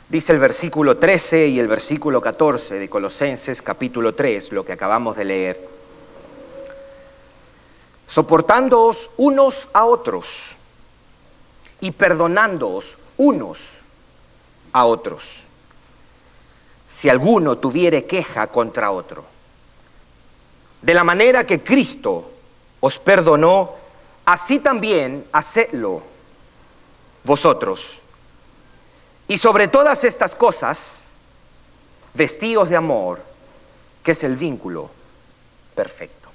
Dice el versículo 13 y el versículo 14 de Colosenses capítulo 3, lo que acabamos de leer. Soportándoos unos a otros y perdonándoos unos a otros, si alguno tuviere queja contra otro. De la manera que Cristo os perdonó, así también hacedlo vosotros. Y sobre todas estas cosas, vestíos de amor, que es el vínculo perfecto.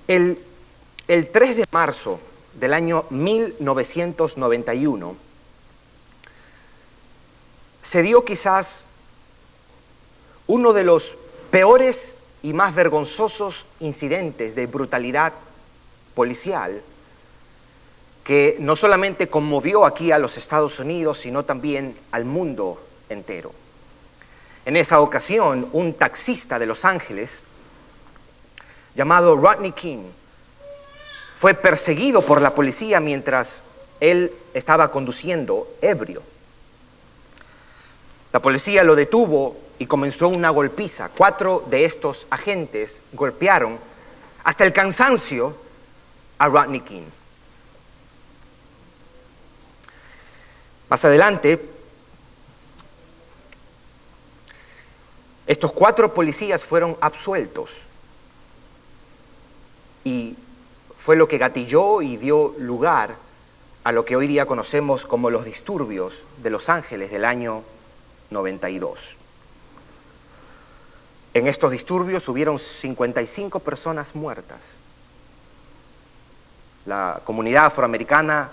El 3 de marzo del año 1991 se dio quizás uno de los peores y más vergonzosos incidentes de brutalidad policial que no solamente conmovió aquí a los Estados Unidos, sino también al mundo entero. En esa ocasión, un taxista de Los Ángeles, llamado Rodney King, fue perseguido por la policía mientras él estaba conduciendo ebrio. La policía lo detuvo y comenzó una golpiza. 4 de estos agentes golpearon hasta el cansancio a Rodney King. Más adelante, estos 4 policías fueron absueltos y fue lo que gatilló y dio lugar a lo que hoy día conocemos como los disturbios de Los Ángeles del año 92. En estos disturbios hubieron 55 personas muertas. La comunidad afroamericana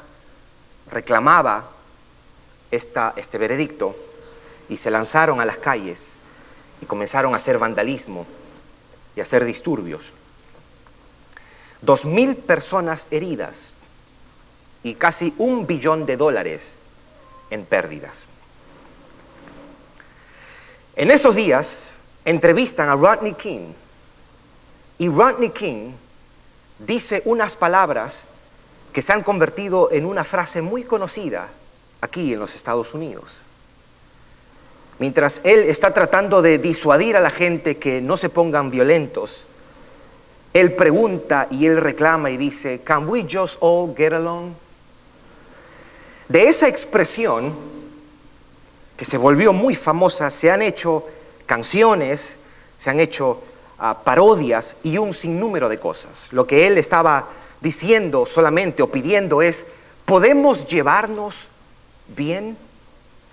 reclamaba este veredicto y se lanzaron a las calles y comenzaron a hacer vandalismo y a hacer disturbios. 2,000 personas heridas y casi $1 billón en pérdidas. En esos días entrevistan a Rodney King y Rodney King dice unas palabras que se han convertido en una frase muy conocida aquí en los Estados Unidos. Mientras él está tratando de disuadir a la gente que no se pongan violentos, él pregunta y él reclama y dice, "Can we just all get along?" De esa expresión, que se volvió muy famosa, se han hecho canciones, se han hecho parodias y un sinnúmero de cosas. Lo que él estaba diciendo solamente o pidiendo es, ¿podemos llevarnos bien?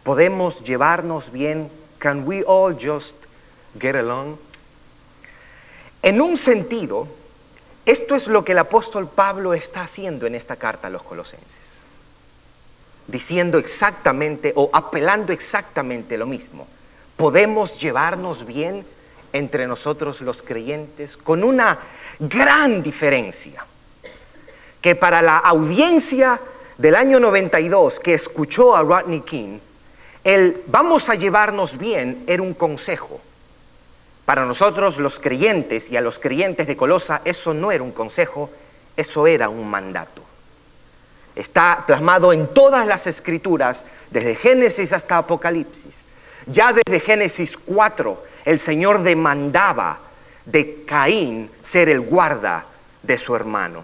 ¿Podemos llevarnos bien? Can we all just get along? En un sentido, esto es lo que el apóstol Pablo está haciendo en esta carta a los Colosenses, diciendo exactamente o apelando exactamente lo mismo. Podemos llevarnos bien entre nosotros los creyentes, con una gran diferencia, que para la audiencia del año 92 que escuchó a Rodney King, el vamos a llevarnos bien era un consejo. Para nosotros los creyentes y a los creyentes de Colosa, eso no era un consejo, eso era un mandato. Está plasmado en todas las escrituras, desde Génesis hasta Apocalipsis. Ya desde Génesis 4, el Señor demandaba de Caín ser el guarda de su hermano.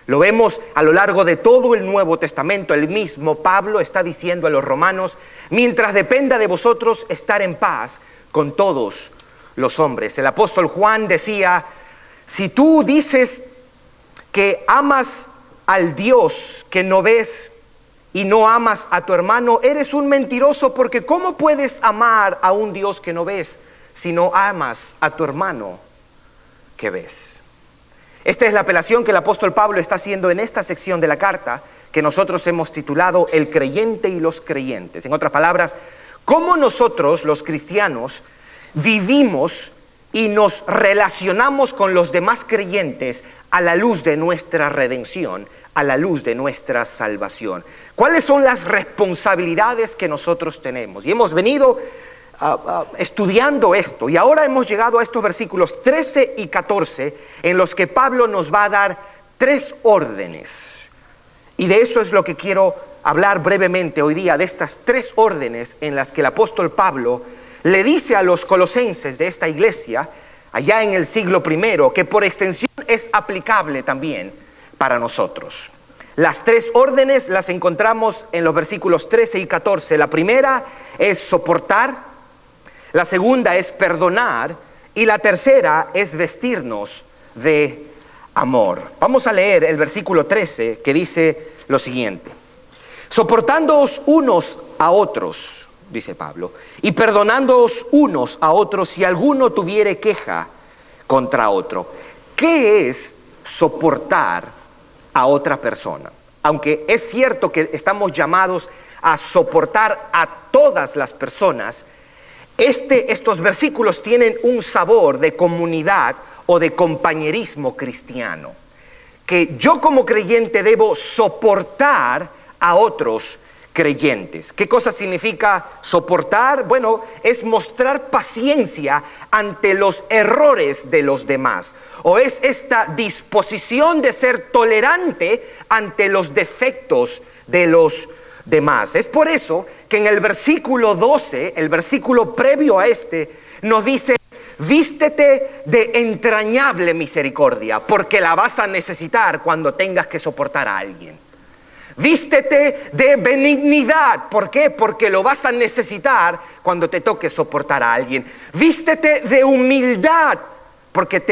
Lo vemos a lo largo de todo el Nuevo Testamento. El mismo Pablo está diciendo a los romanos, mientras dependa de vosotros estar en paz con todos los hombres. El apóstol Juan decía, si tú dices que amas al Dios que no ves y no amas a tu hermano, eres un mentiroso, porque ¿cómo puedes amar a un Dios que no ves si no amas a tu hermano que ves? Esta es la apelación que el apóstol Pablo está haciendo en esta sección de la carta que nosotros hemos titulado El creyente y los creyentes. En otras palabras, ¿cómo nosotros los cristianos vivimos y nos relacionamos con los demás creyentes a la luz de nuestra redención, a la luz de nuestra salvación? ¿Cuáles son las responsabilidades que nosotros tenemos? Y hemos venido estudiando esto, y ahora hemos llegado a estos versículos 13 y 14 en los que Pablo nos va a dar 3 órdenes, y de eso es lo que quiero hablar brevemente hoy día de estas 3 órdenes en las que el apóstol Pablo le dice a los colosenses de esta iglesia, allá en el siglo I, que por extensión es aplicable también para nosotros. Las 3 órdenes las encontramos en los versículos 13 y 14. La primera es soportar, la segunda es perdonar y la tercera es vestirnos de amor. Vamos a leer el versículo 13 que dice lo siguiente: soportándoos unos a otros, dice Pablo, y perdonándoos unos a otros si alguno tuviere queja contra otro. ¿Qué es soportar a otra persona? Aunque es cierto que estamos llamados a soportar a todas las personas, estos versículos tienen un sabor de comunidad o de compañerismo cristiano, que yo como creyente debo soportar a otros creyentes. ¿Qué cosa significa soportar? Bueno, es mostrar paciencia ante los errores de los demás, o es esta disposición de ser tolerante ante los defectos de los demás. Es por eso que en el versículo 12, el versículo previo a este, nos dice: vístete de entrañable misericordia, porque la vas a necesitar cuando tengas que soportar a alguien. Vístete de benignidad. ¿Por qué? Porque lo vas a necesitar cuando te toque soportar a alguien. Vístete de humildad, porque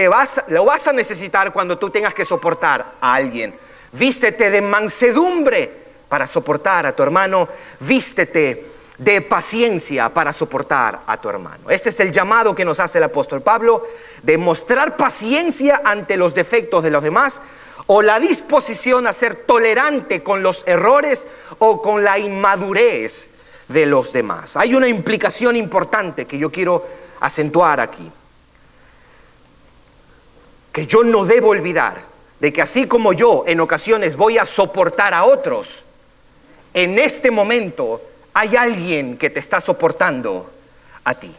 lo vas a necesitar cuando tú tengas que soportar a alguien. Vístete de mansedumbre para soportar a tu hermano. Vístete de paciencia para soportar a tu hermano. Este es el llamado que nos hace el apóstol Pablo, de mostrar paciencia ante los defectos de los demás, o la disposición a ser tolerante con los errores o con la inmadurez de los demás. Hay una implicación importante que yo quiero acentuar aquí, que yo no debo olvidar, de que así como yo en ocasiones voy a soportar a otros, en este momento hay alguien que te está soportando a ti.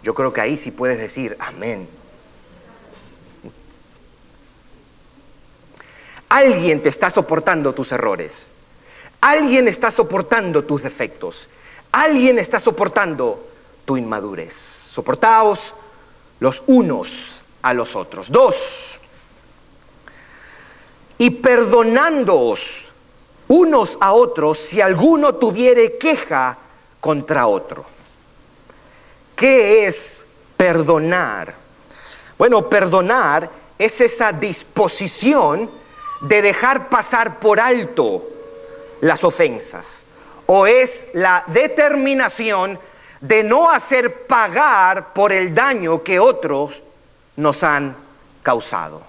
Yo creo que ahí sí puedes decir amén. Alguien te está soportando tus errores. Alguien está soportando tus defectos. Alguien está soportando tu inmadurez. Soportaos los unos a los otros. 2. Y perdonándoos unos a otros si alguno tuviere queja contra otro. ¿Qué es perdonar? Bueno, perdonar es esa disposición de dejar pasar por alto las ofensas, o es la determinación de no hacer pagar por el daño que otros nos han causado.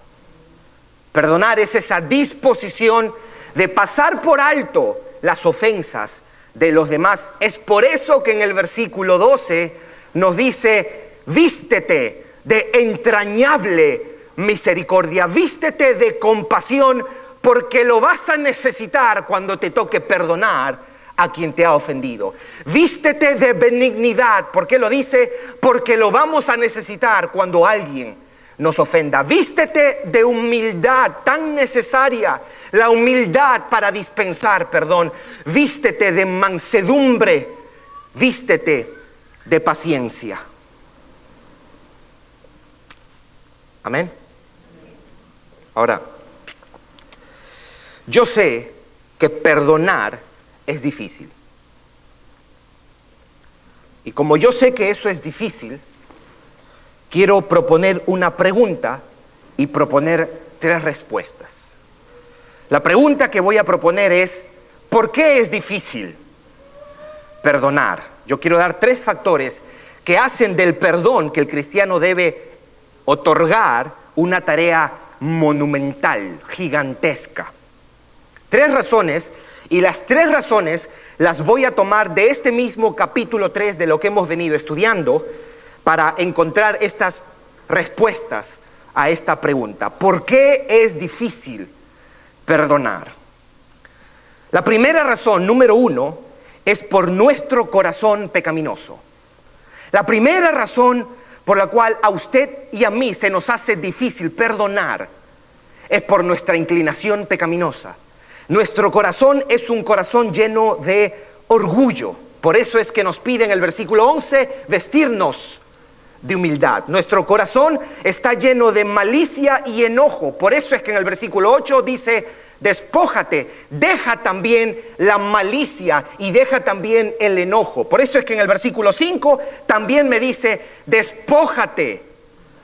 Perdonar es esa disposición de pasar por alto las ofensas de los demás. Es por eso que en el versículo 12 nos dice: vístete de entrañable misericordia, vístete de compasión, porque lo vas a necesitar cuando te toque perdonar a quien te ha ofendido. Vístete de benignidad. ¿Por qué lo dice? Porque lo vamos a necesitar cuando alguien nos ofenda. Vístete de humildad, tan necesaria, la humildad para dispensar perdón. Vístete de mansedumbre, vístete de paciencia. Amén. Ahora, yo sé que perdonar es difícil. Y como yo sé que eso es difícil, quiero proponer una pregunta y proponer 3 respuestas. La pregunta que voy a proponer es: ¿por qué es difícil perdonar? Yo quiero dar 3 factores que hacen del perdón que el cristiano debe otorgar una tarea monumental, gigantesca. 3 razones, y las 3 razones las voy a tomar de este mismo capítulo 3 de lo que hemos venido estudiando para encontrar estas respuestas a esta pregunta. ¿Por qué es difícil perdonar? La primera razón, número 1, es por nuestro corazón pecaminoso. La primera razón por la cual a usted y a mí se nos hace difícil perdonar es por nuestra inclinación pecaminosa. Nuestro corazón es un corazón lleno de orgullo. Por eso es que nos pide en el versículo 11 vestirnos de humildad. Nuestro corazón está lleno de malicia y enojo. Por eso es que en el versículo 8 dice: despójate, deja también la malicia y deja también el enojo. Por eso es que en el versículo 5 también me dice: despójate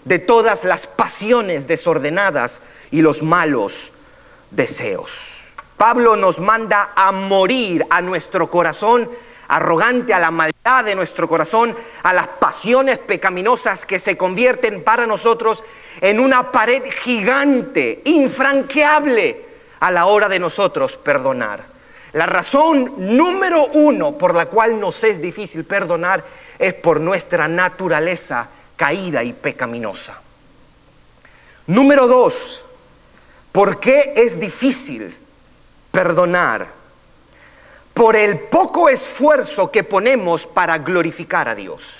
de todas las pasiones desordenadas y los malos deseos. Pablo nos manda a morir a nuestro corazón arrogante, a la maldad de nuestro corazón, a las pasiones pecaminosas que se convierten para nosotros en una pared gigante, infranqueable a la hora de nosotros perdonar. La razón número 1 por la cual nos es difícil perdonar es por nuestra naturaleza caída y pecaminosa. Número 2, ¿por qué es difícil perdonar? Por el poco esfuerzo que ponemos para glorificar a Dios.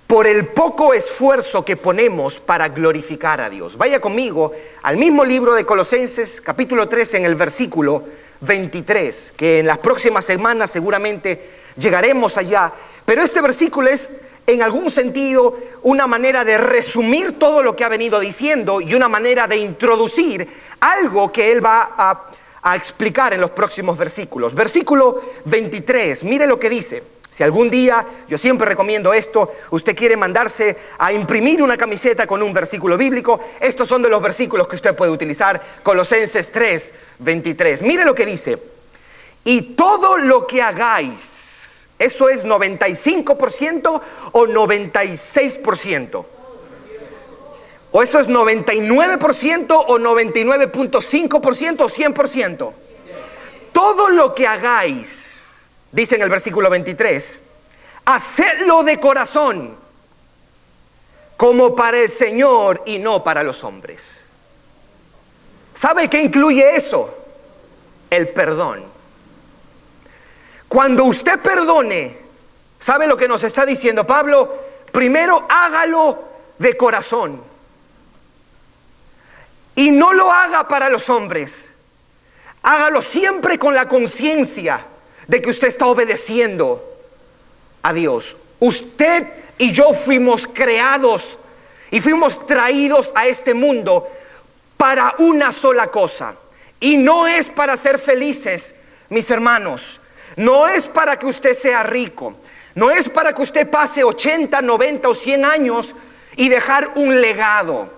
Por el poco esfuerzo que ponemos para glorificar a Dios. Vaya conmigo al mismo libro de Colosenses, capítulo 3, en el versículo 23, que en las próximas semanas seguramente llegaremos allá. Pero este versículo es, en algún sentido, una manera de resumir todo lo que ha venido diciendo y una manera de introducir algo que él va a explicar en los próximos versículos. Versículo 23, mire lo que dice. Si algún día, yo siempre recomiendo esto, usted quiere mandarse a imprimir una camiseta con un versículo bíblico, estos son de los versículos que usted puede utilizar. Colosenses 3, 23. Mire lo que dice: y todo lo que hagáis, ¿eso es 95% o 96%? ¿O eso es 99% o 99.5% o 100%? Todo lo que hagáis, dice en el versículo 23, hacedlo de corazón, como para el Señor y no para los hombres. ¿Sabe qué incluye eso? El perdón. Cuando usted perdone, ¿sabe lo que nos está diciendo Pablo? Primero hágalo de corazón. Y no lo haga para los hombres. Hágalo siempre con la conciencia de que usted está obedeciendo a Dios. Usted y yo fuimos creados y fuimos traídos a este mundo para una sola cosa. Y no es para ser felices, mis hermanos. No es para que usted sea rico. No es para que usted pase 80, 90 o 100 años y dejar un legado.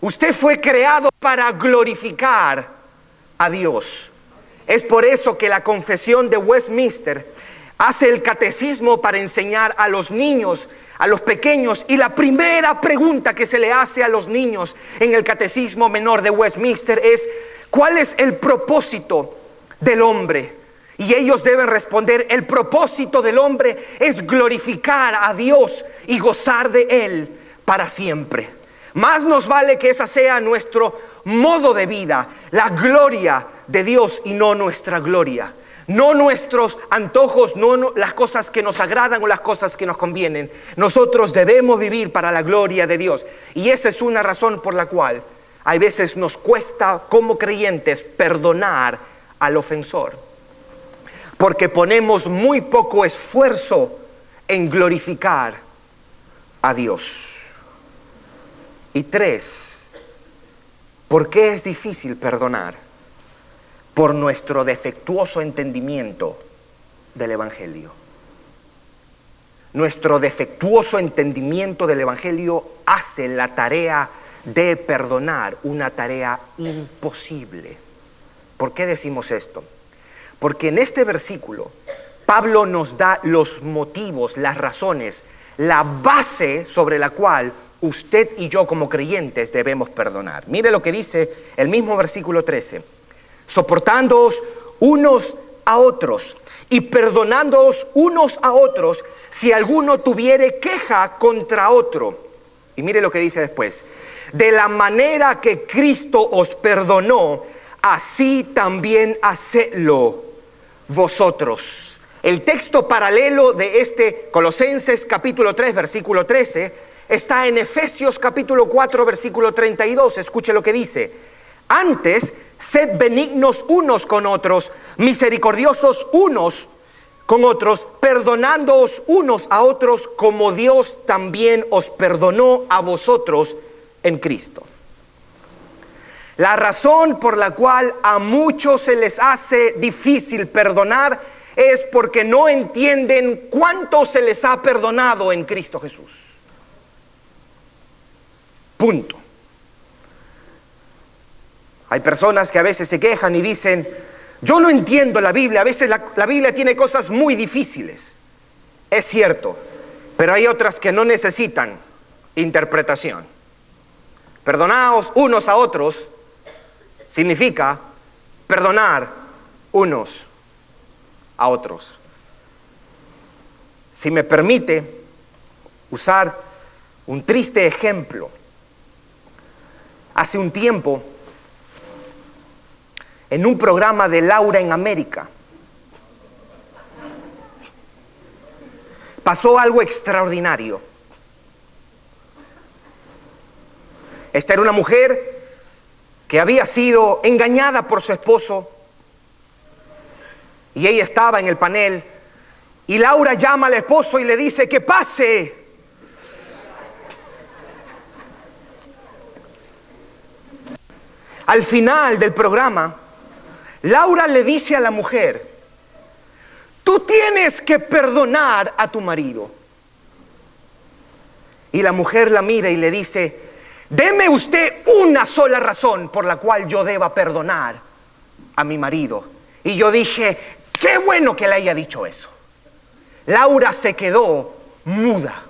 Usted fue creado para glorificar a Dios. Es por eso que la confesión de Westminster hace el catecismo para enseñar a los niños, a los pequeños. Y la primera pregunta que se le hace a los niños en el catecismo menor de Westminster es: ¿cuál es el propósito del hombre? Y ellos deben responder: el propósito del hombre es glorificar a Dios y gozar de Él para siempre. Más nos vale que esa sea nuestro modo de vida, la gloria de Dios y no nuestra gloria. No nuestros antojos, no las cosas que nos agradan o las cosas que nos convienen. Nosotros debemos vivir para la gloria de Dios. Y esa es una razón por la cual hay veces nos cuesta como creyentes perdonar al ofensor. Porque ponemos muy poco esfuerzo en glorificar a Dios. Y 3, ¿por qué es difícil perdonar? Por nuestro defectuoso entendimiento del Evangelio. Nuestro defectuoso entendimiento del Evangelio hace la tarea de perdonar una tarea imposible. ¿Por qué decimos esto? Porque en este versículo Pablo nos da los motivos, las razones, la base sobre la cual usted y yo como creyentes debemos perdonar. Mire lo que dice el mismo versículo 13. Soportándoos unos a otros y perdonándoos unos a otros si alguno tuviere queja contra otro. Y mire lo que dice después. De la manera que Cristo os perdonó, así también hacedlo vosotros. El texto paralelo de este Colosenses capítulo 3, versículo 13, está en Efesios capítulo 4, versículo 32. Escuche lo que dice. Antes, sed benignos unos con otros, misericordiosos unos con otros, perdonándoos unos a otros, como Dios también os perdonó a vosotros en Cristo. La razón por la cual a muchos se les hace difícil perdonar es porque no entienden cuánto se les ha perdonado en Cristo Jesús. Punto. Hay personas que a veces se quejan y dicen: yo no entiendo la Biblia, a veces la Biblia tiene cosas muy difíciles. Es cierto, pero hay otras que no necesitan interpretación. Perdonaos unos a otros significa perdonar unos a otros. Si me permite usar un triste ejemplo, hace un tiempo, en un programa de Laura en América, pasó algo extraordinario. Esta era una mujer que había sido engañada por su esposo, y ella estaba en el panel, y Laura llama al esposo y le dice que pase. Al final del programa, Laura le dice a la mujer: tú tienes que perdonar a tu marido. Y la mujer la mira y le dice: deme usted una sola razón por la cual yo deba perdonar a mi marido. Y yo dije: qué bueno que le haya dicho eso. Laura se quedó muda.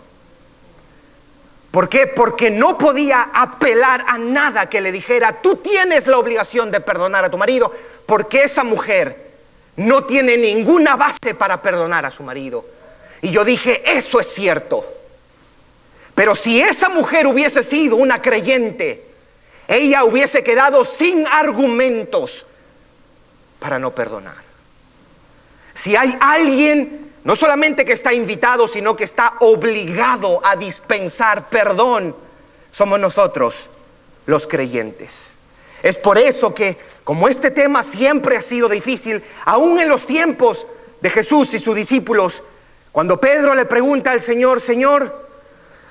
¿Por qué? Porque no podía apelar a nada que le dijera: tú tienes la obligación de perdonar a tu marido, porque esa mujer no tiene ninguna base para perdonar a su marido. Y yo dije: eso es cierto. Pero si esa mujer hubiese sido una creyente, ella hubiese quedado sin argumentos para no perdonar. Si hay alguien, no solamente que está invitado, sino que está obligado a dispensar perdón, somos nosotros, los creyentes. Es por eso que, como este tema siempre ha sido difícil, aún en los tiempos de Jesús y sus discípulos, cuando Pedro le pregunta al Señor: Señor,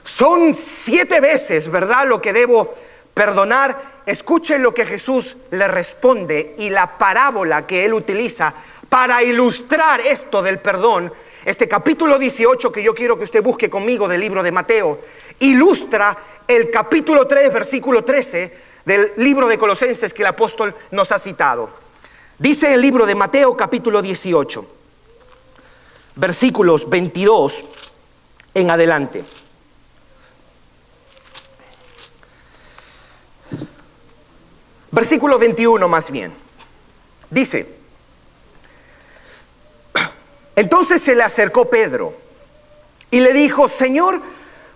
son 7 veces, ¿verdad?, lo que debo perdonar. Escuchen lo que Jesús le responde y la parábola que él utiliza para ilustrar esto del perdón. Este capítulo 18 que yo quiero que usted busque conmigo del libro de Mateo, ilustra el capítulo 3, versículo 13 del libro de Colosenses que el apóstol nos ha citado. Dice el libro de Mateo capítulo 18, versículos 22 en adelante. Versículo 21 más bien. Dice: entonces se le acercó Pedro y le dijo: Señor,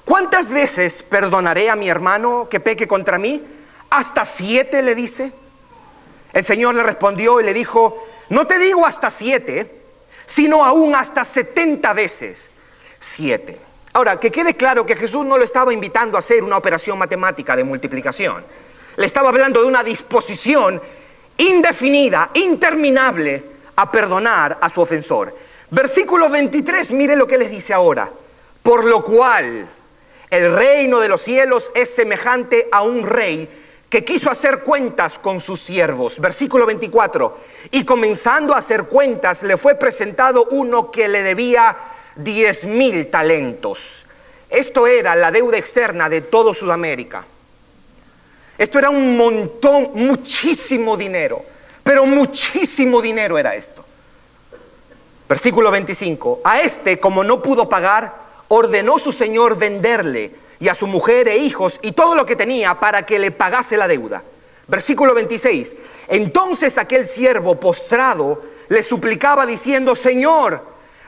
¿cuántas veces perdonaré a mi hermano que peque contra mí? ¿Hasta 7? le dice. El Señor le respondió y le dijo: no te digo hasta 7, sino aún hasta 70 veces 7. Ahora, que quede claro que Jesús no lo estaba invitando a hacer una operación matemática de multiplicación. Le estaba hablando de una disposición indefinida, interminable, a perdonar a su ofensor. Versículo 23, mire lo que les dice ahora: por lo cual el reino de los cielos es semejante a un rey que quiso hacer cuentas con sus siervos. Versículo 24, y comenzando a hacer cuentas, le fue presentado uno que le debía 10,000 talentos. Esto era la deuda externa de todo Sudamérica. Esto era un montón, muchísimo dinero, pero muchísimo dinero era esto. Versículo 25, a este, como no pudo pagar, ordenó su señor venderle, y a su mujer e hijos y todo lo que tenía, para que le pagase la deuda. Versículo 26, entonces aquel siervo postrado le suplicaba diciendo: Señor,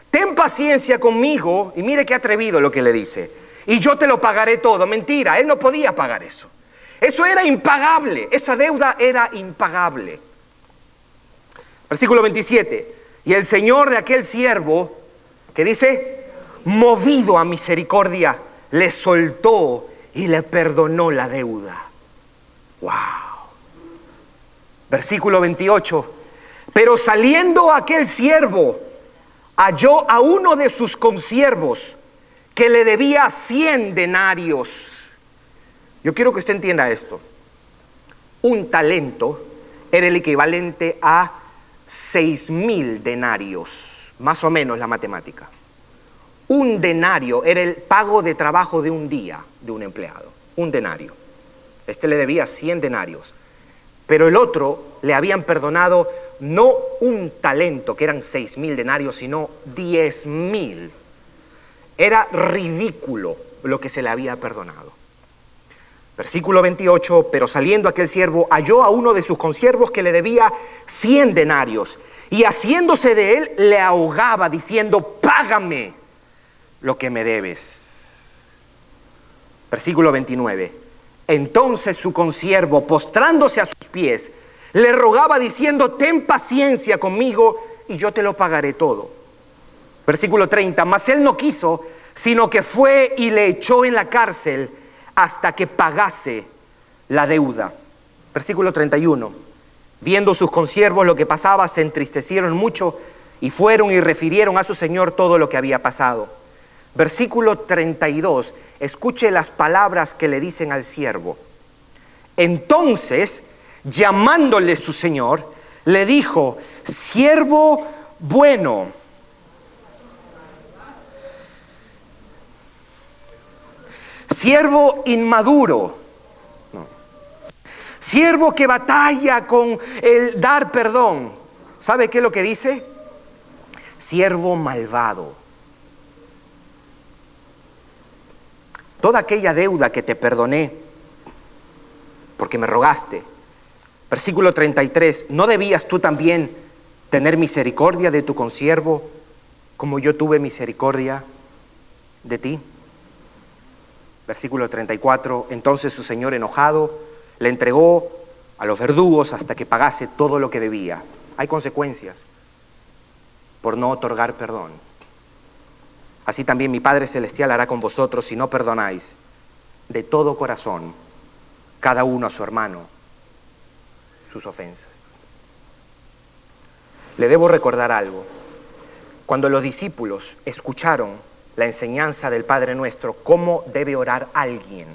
ten paciencia conmigo, y mire qué atrevido lo que le dice, y yo te lo pagaré todo. Mentira, él no podía pagar eso. Eso era impagable, esa deuda era impagable. Versículo 27, y el señor de aquel siervo, que dice, movido a misericordia, le soltó y le perdonó la deuda. ¡Wow! Versículo 28. Pero saliendo aquel siervo, halló a uno de sus consiervos que le debía 100 denarios. Yo quiero que usted entienda esto. Un talento era el equivalente a 6,000 denarios, más o menos la matemática. Un denario era el pago de trabajo de un día de un empleado, un denario. Este le debía 100 denarios, pero el otro le habían perdonado no un talento, que eran 6,000 denarios, sino 10,000. Era ridículo lo que se le había perdonado. Versículo 28, pero saliendo aquel siervo, halló a uno de sus consiervos que le debía 100 denarios, y haciéndose de él, le ahogaba, diciendo: págame lo que me debes. Versículo 29, entonces su consiervo, postrándose a sus pies, le rogaba diciendo: ten paciencia conmigo y yo te lo pagaré todo. Versículo 30, mas él no quiso, sino que fue y le echó en la cárcel hasta que pagase la deuda. Versículo 31, viendo sus consiervos lo que pasaba, se entristecieron mucho y fueron y refirieron a su señor todo lo que había pasado. Versículo 32, escuche las palabras que le dicen al siervo. Entonces, llamándole su señor, le dijo: siervo bueno, siervo inmaduro, siervo que batalla con el dar perdón. ¿Sabe qué es lo que dice? Siervo malvado. Toda aquella deuda que te perdoné porque me rogaste. Versículo 33, ¿no debías tú también tener misericordia de tu consiervo como yo tuve misericordia de ti? Versículo 34, entonces su señor enojado le entregó a los verdugos hasta que pagase todo lo que debía. Hay consecuencias por no otorgar perdón. Así también mi Padre Celestial hará con vosotros si no perdonáis de todo corazón cada uno a su hermano sus ofensas. Le debo recordar algo. Cuando los discípulos escucharon la enseñanza del Padre Nuestro, ¿cómo debe orar alguien?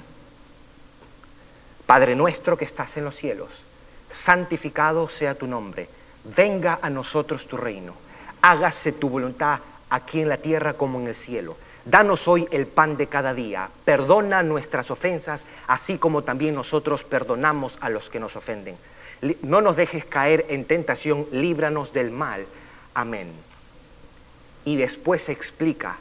Padre nuestro que estás en los cielos, santificado sea tu nombre, venga a nosotros tu reino, hágase tu voluntad aquí en la tierra como en el cielo. Danos hoy el pan de cada día, perdona nuestras ofensas, así como también nosotros perdonamos a los que nos ofenden. No nos dejes caer en tentación, líbranos del mal. Amén. Y después se explica: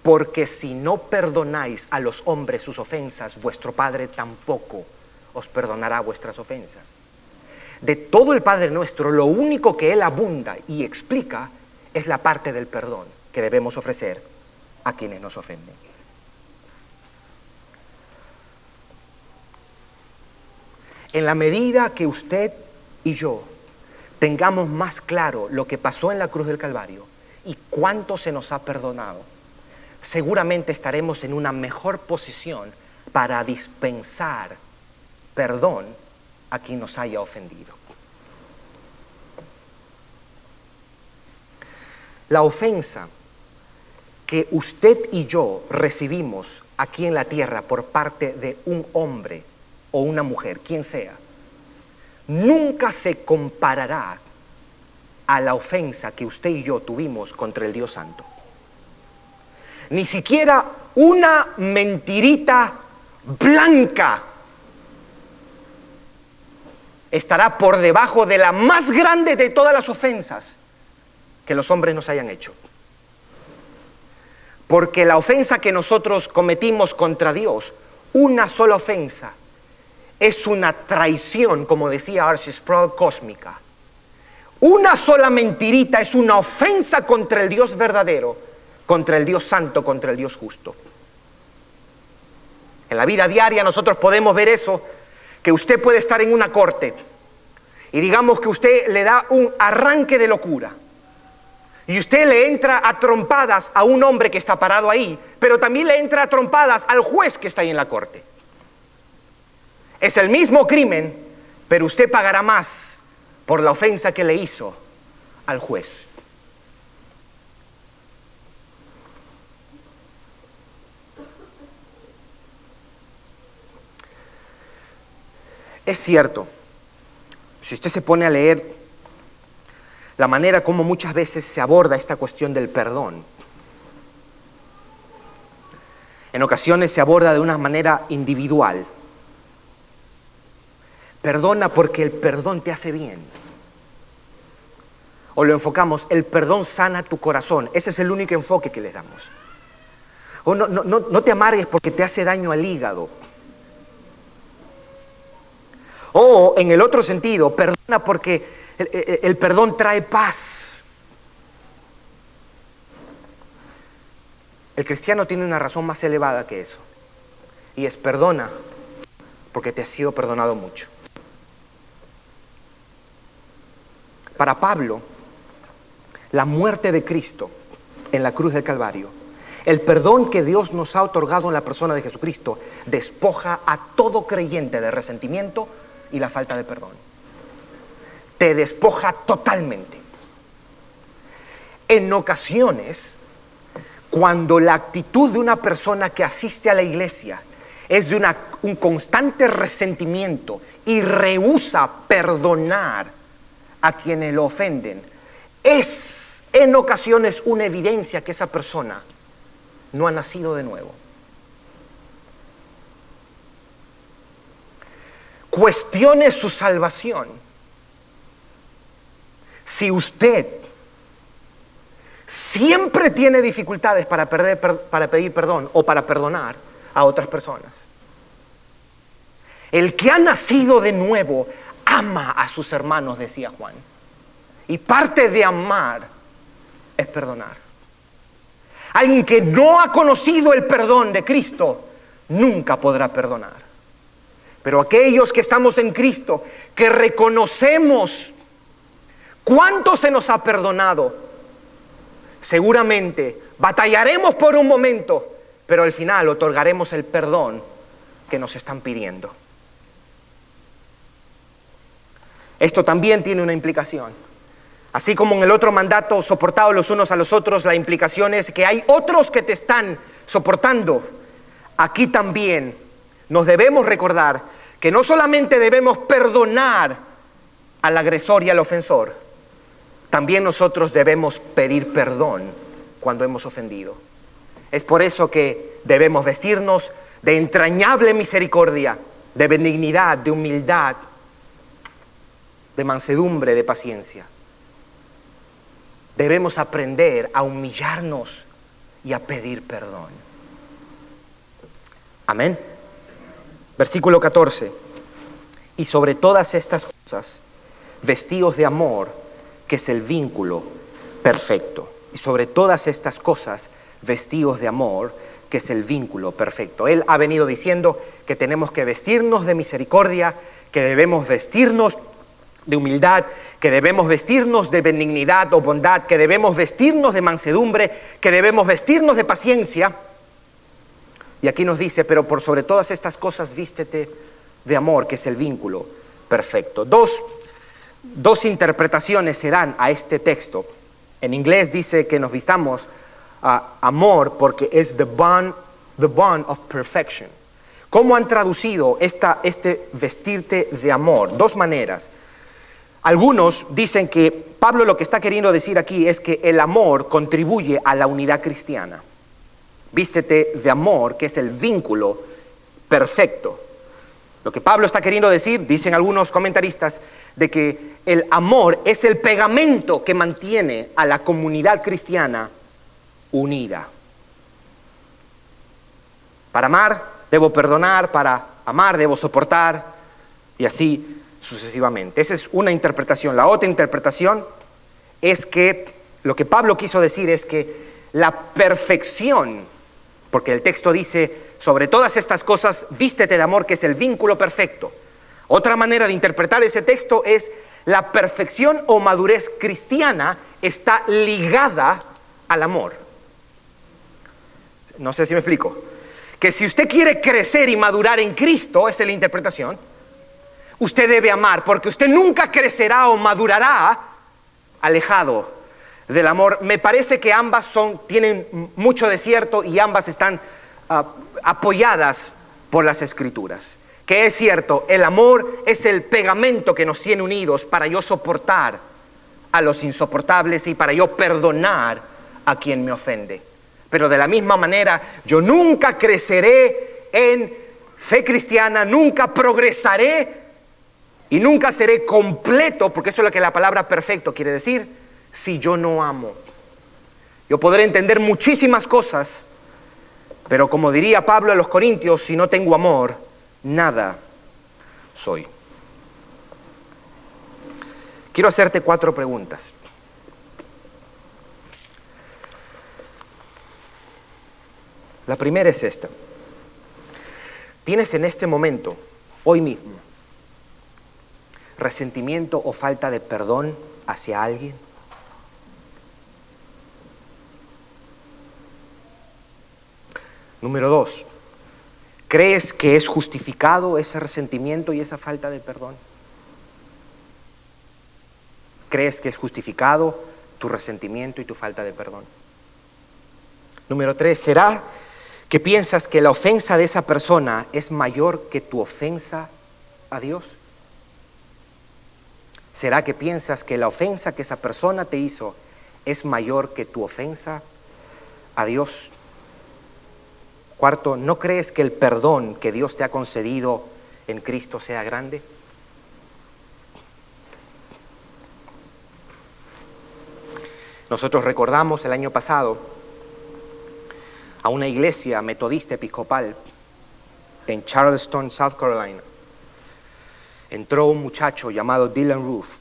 porque si no perdonáis a los hombres sus ofensas, vuestro Padre tampoco os perdonará vuestras ofensas. De todo el Padre Nuestro, lo único que Él abunda y explica es la parte del perdón que debemos ofrecer a quienes nos ofenden. En la medida que usted y yo tengamos más claro lo que pasó en la cruz del Calvario y cuánto se nos ha perdonado, seguramente estaremos en una mejor posición para dispensar perdón a quien nos haya ofendido. La ofensa que usted y yo recibimos aquí en la tierra por parte de un hombre o una mujer, quien sea, nunca se comparará a la ofensa que usted y yo tuvimos contra el Dios Santo. Ni siquiera una mentirita blanca estará por debajo de la más grande de todas las ofensas que los hombres nos hayan hecho. Porque la ofensa que nosotros cometimos contra Dios, una sola ofensa, es una traición, como decía R.C. Sproul, cósmica. Una sola mentirita es una ofensa contra el Dios verdadero, contra el Dios santo, contra el Dios justo. En la vida diaria nosotros podemos ver eso, que usted puede estar en una corte y digamos que usted le da un arranque de locura y usted le entra a trompadas a un hombre que está parado ahí, pero también le entra a trompadas al juez que está ahí en la corte. Es el mismo crimen, pero usted pagará más por la ofensa que le hizo al juez. Es cierto, si usted se pone a leer la manera como muchas veces se aborda esta cuestión del perdón, en ocasiones se aborda de una manera individual. Perdona porque el perdón te hace bien. O lo enfocamos, el perdón sana tu corazón. Ese es el único enfoque que les damos. O no te amargues porque te hace daño al hígado. O en el otro sentido, perdona porque el perdón trae paz. El cristiano tiene una razón más elevada que eso. Y es perdona porque te ha sido perdonado mucho. Para Pablo, la muerte de Cristo en la cruz del Calvario, el perdón que Dios nos ha otorgado en la persona de Jesucristo, despoja a todo creyente de resentimiento y la falta de perdón. Te despoja totalmente. En ocasiones, cuando la actitud de una persona que asiste a la iglesia es de un constante resentimiento y rehúsa perdonar a quienes lo ofenden, es en ocasiones una evidencia que esa persona no ha nacido de nuevo. Cuestione su salvación. Si usted siempre tiene dificultades para pedir perdón o para perdonar a otras personas, el que ha nacido de nuevo ama a sus hermanos, decía Juan. Y parte de amar es perdonar. Alguien que no ha conocido el perdón de Cristo nunca podrá perdonar. Pero aquellos que estamos en Cristo, que reconocemos cuánto se nos ha perdonado, seguramente batallaremos por un momento, pero al final otorgaremos el perdón que nos están pidiendo. Esto también tiene una implicación. Así como en el otro mandato, soportados los unos a los otros, la implicación es que hay otros que te están soportando. Aquí también nos debemos recordar que no solamente debemos perdonar al agresor y al ofensor, también nosotros debemos pedir perdón cuando hemos ofendido. Es por eso que debemos vestirnos de entrañable misericordia, de benignidad, de humildad, de mansedumbre, de paciencia. Debemos aprender a humillarnos y a pedir perdón. Amén. Versículo 14. Y sobre todas estas cosas, vestíos de amor, que es el vínculo perfecto. Y sobre todas estas cosas, vestíos de amor, que es el vínculo perfecto. Él ha venido diciendo que tenemos que vestirnos de misericordia, que debemos vestirnos de humildad, que debemos vestirnos de benignidad o bondad, que debemos vestirnos de mansedumbre, que debemos vestirnos de paciencia. Y aquí nos dice, pero por sobre todas estas cosas vístete de amor, que es el vínculo perfecto. Dos interpretaciones se dan a este texto. En inglés dice que nos vistamos amor porque es the bond of perfection. ¿Cómo han traducido este vestirte de amor? Dos maneras. Algunos dicen que Pablo lo que está queriendo decir aquí es que el amor contribuye a la unidad cristiana. Vístete de amor, que es el vínculo perfecto. Lo que Pablo está queriendo decir, dicen algunos comentaristas, de que el amor es el pegamento que mantiene a la comunidad cristiana unida. Para amar, debo perdonar, para amar, debo soportar, y así sucesivamente. Esa es una interpretación. La otra interpretación es que lo que Pablo quiso decir es que la perfección, porque el texto dice, sobre todas estas cosas, vístete de amor, que es el vínculo perfecto. Otra manera de interpretar ese texto es la perfección o madurez cristiana está ligada al amor. No sé si me explico. Que si usted quiere crecer y madurar en Cristo, esa es la interpretación, usted debe amar, porque usted nunca crecerá o madurará alejado del amor. Me parece que ambas tienen mucho de cierto y ambas están apoyadas por las Escrituras. Que es cierto, el amor es el pegamento que nos tiene unidos para yo soportar a los insoportables y para yo perdonar a quien me ofende. Pero de la misma manera, yo nunca creceré en fe cristiana, nunca progresaré y nunca seré completo, porque eso es lo que la palabra perfecto quiere decir, si yo no amo. Yo podré entender muchísimas cosas, pero como diría Pablo a los Corintios, si no tengo amor, nada soy. Quiero hacerte 4 preguntas. La primera es esta. ¿Tienes en este momento, hoy mismo, resentimiento o falta de perdón hacia alguien? Número 2, ¿crees que es justificado ese resentimiento y esa falta de perdón? ¿Crees que es justificado tu resentimiento y tu falta de perdón? Número 3, ¿será que piensas que la ofensa de esa persona es mayor que tu ofensa a Dios? ¿Será que piensas que la ofensa que esa persona te hizo es mayor que tu ofensa a Dios? 4, ¿no crees que el perdón que Dios te ha concedido en Cristo sea grande? Nosotros recordamos el año pasado a una iglesia metodista episcopal en Charleston, South Carolina. Entró un muchacho llamado Dylan Roof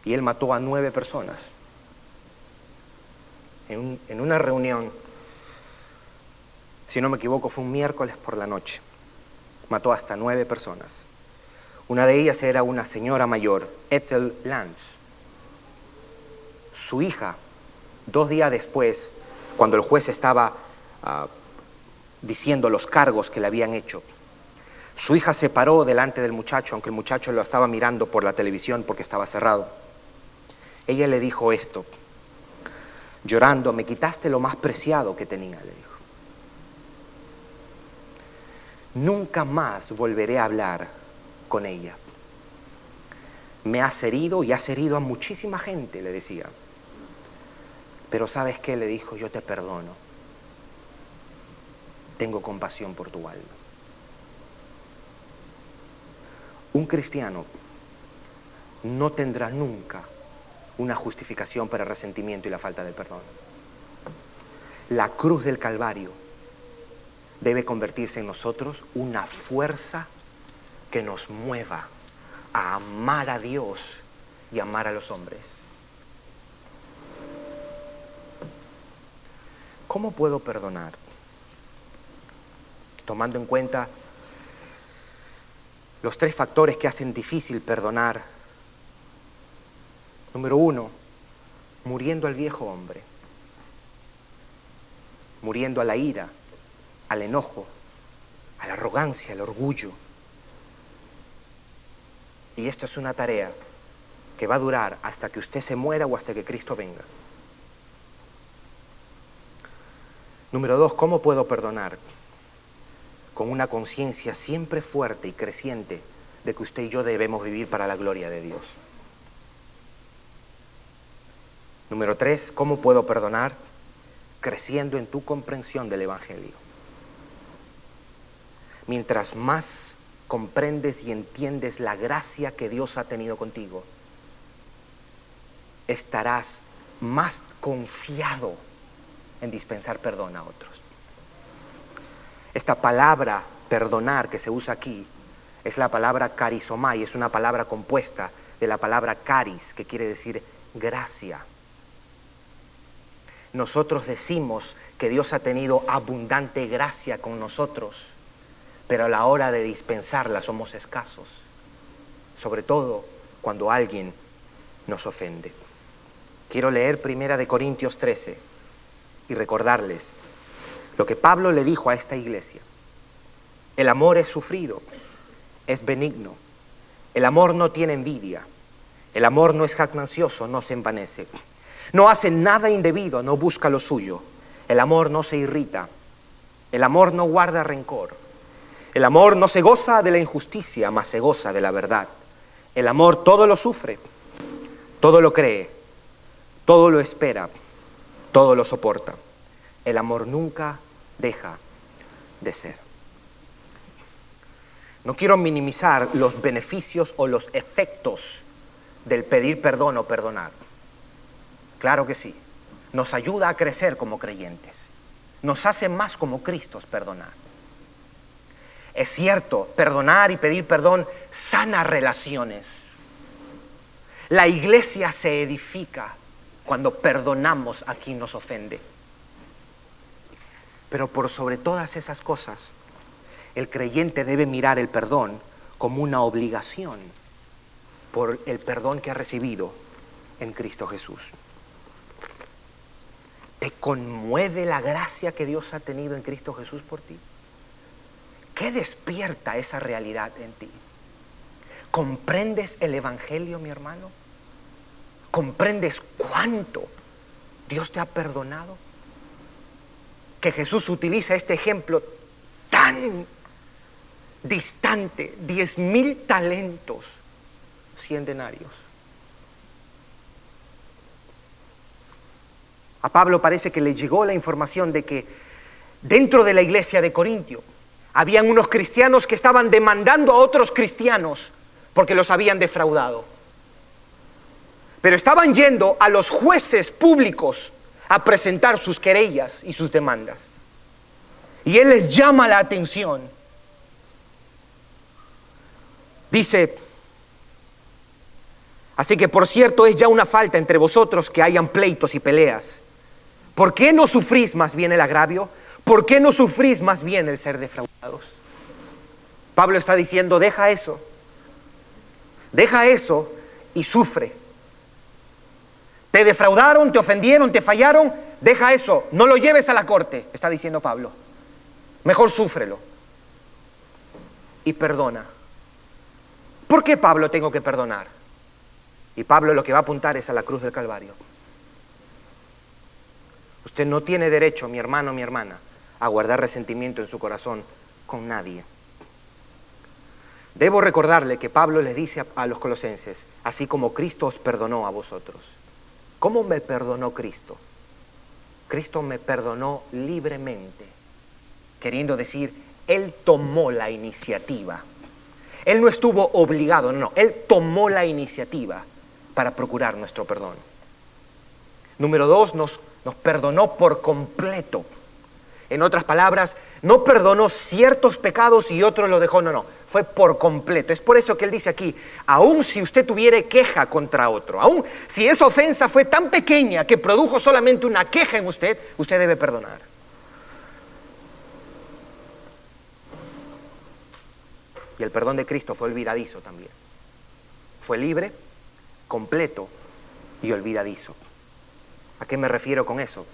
y él mató a 9 personas en una reunión. Si no me equivoco, fue un miércoles por la noche. Mató hasta 9 personas. Una de ellas era una señora mayor, Ethel Lance. Su hija, 2 días después, cuando el juez estaba diciendo los cargos que le habían hecho, su hija se paró delante del muchacho, aunque el muchacho lo estaba mirando por la televisión porque estaba cerrado. Ella le dijo esto, llorando: me quitaste lo más preciado que tenía, le dijo. Nunca más volveré a hablar con ella. Me has herido y has herido a muchísima gente, le decía. Pero ¿sabes qué? Le dijo: yo te perdono. Tengo compasión por tu alma. Un cristiano no tendrá nunca una justificación para el resentimiento y la falta de perdón. La cruz del Calvario debe convertirse en nosotros una fuerza que nos mueva a amar a Dios y amar a los hombres. ¿Cómo puedo perdonar? Tomando en cuenta los 3 factores que hacen difícil perdonar. Número 1, muriendo al viejo hombre, muriendo a la ira, al enojo, a la arrogancia, al orgullo. Y esto es una tarea que va a durar hasta que usted se muera o hasta que Cristo venga. Número 2, ¿cómo puedo perdonar? Con una conciencia siempre fuerte y creciente de que usted y yo debemos vivir para la gloria de Dios. Número 3, ¿cómo puedo perdonar? Creciendo en tu comprensión del Evangelio. Mientras más comprendes y entiendes la gracia que Dios ha tenido contigo, estarás más confiado en dispensar perdón a otros. Esta palabra perdonar que se usa aquí es la palabra carizomai, es una palabra compuesta de la palabra caris, que quiere decir gracia. Nosotros decimos que Dios ha tenido abundante gracia con nosotros, pero a la hora de dispensarla somos escasos, sobre todo cuando alguien nos ofende. Quiero leer 1 Corintios 13 y recordarles lo que Pablo le dijo a esta iglesia. El amor es sufrido, es benigno. El amor no tiene envidia. El amor no es jactancioso, no se envanece. No hace nada indebido, no busca lo suyo. El amor no se irrita. El amor no guarda rencor. El amor no se goza de la injusticia, mas se goza de la verdad. El amor todo lo sufre, todo lo cree, todo lo espera, todo lo soporta. El amor nunca deja de ser. No quiero minimizar los beneficios o los efectos del pedir perdón o perdonar. Claro que sí. Nos ayuda a crecer como creyentes. Nos hace más como Cristos perdonar. Es cierto, perdonar y pedir perdón sana relaciones. La iglesia se edifica cuando perdonamos a quien nos ofende. Pero por sobre todas esas cosas, el creyente debe mirar el perdón como una obligación por el perdón que ha recibido en Cristo Jesús. ¿Te conmueve la gracia que Dios ha tenido en Cristo Jesús por ti? ¿Qué despierta esa realidad en ti? ¿Comprendes el Evangelio, mi hermano? ¿Comprendes cuánto Dios te ha perdonado? Que Jesús utiliza este ejemplo tan distante, 10,000 talentos, 100 denarios. A Pablo parece que le llegó la información de que dentro de la iglesia de Corintio habían unos cristianos que estaban demandando a otros cristianos porque los habían defraudado. Pero estaban yendo a los jueces públicos a presentar sus querellas y sus demandas. Y él les llama la atención. Dice: así que por cierto es ya una falta entre vosotros que hayan pleitos y peleas. ¿Por qué no sufrís más bien el agravio? ¿Por qué no sufrís más bien el ser defraudados? Pablo está diciendo: deja eso y sufre. Te defraudaron, te ofendieron, te fallaron, deja eso, no lo lleves a la corte, está diciendo Pablo. Mejor súfrelo y perdona. ¿Por qué, Pablo, tengo que perdonar? Y Pablo lo que va a apuntar es a la cruz del Calvario. Usted no tiene derecho, mi hermano, mi hermana, a guardar resentimiento en su corazón con nadie. Debo recordarle que Pablo les dice a los colosenses: así como Cristo os perdonó a vosotros. ¿Cómo me perdonó Cristo? Cristo me perdonó libremente, queriendo decir, Él tomó la iniciativa. Él no estuvo obligado, no, Él tomó la iniciativa para procurar nuestro perdón. Número 2, nos perdonó por completo. En otras palabras, no perdonó ciertos pecados y otros los dejó, no, fue por completo. Es por eso que él dice aquí: aun si usted tuviere queja contra otro, aun si esa ofensa fue tan pequeña que produjo solamente una queja en usted, usted debe perdonar. Y el perdón de Cristo fue olvidadizo también. Fue libre, completo y olvidadizo. ¿A qué me refiero con eso?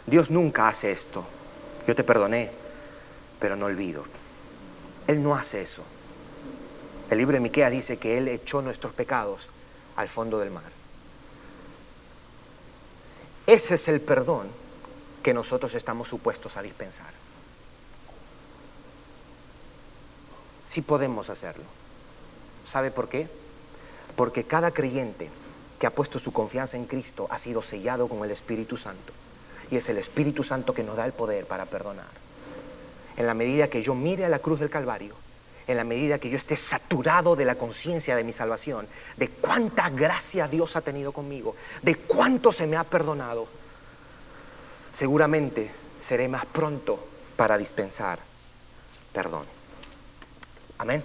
Dios nunca hace esto. Yo te perdoné, pero no olvido. Él no hace eso. El libro de Miqueas dice que Él echó nuestros pecados al fondo del mar. Ese es el perdón que nosotros estamos supuestos a dispensar. Sí podemos hacerlo. ¿Sabe por qué? Porque cada creyente que ha puesto su confianza en Cristo ha sido sellado con el Espíritu Santo. Y es el Espíritu Santo que nos da el poder para perdonar. En la medida que yo mire a la cruz del Calvario, en la medida que yo esté saturado de la conciencia de mi salvación, de cuánta gracia Dios ha tenido conmigo, de cuánto se me ha perdonado, seguramente seré más pronto para dispensar perdón. Amén.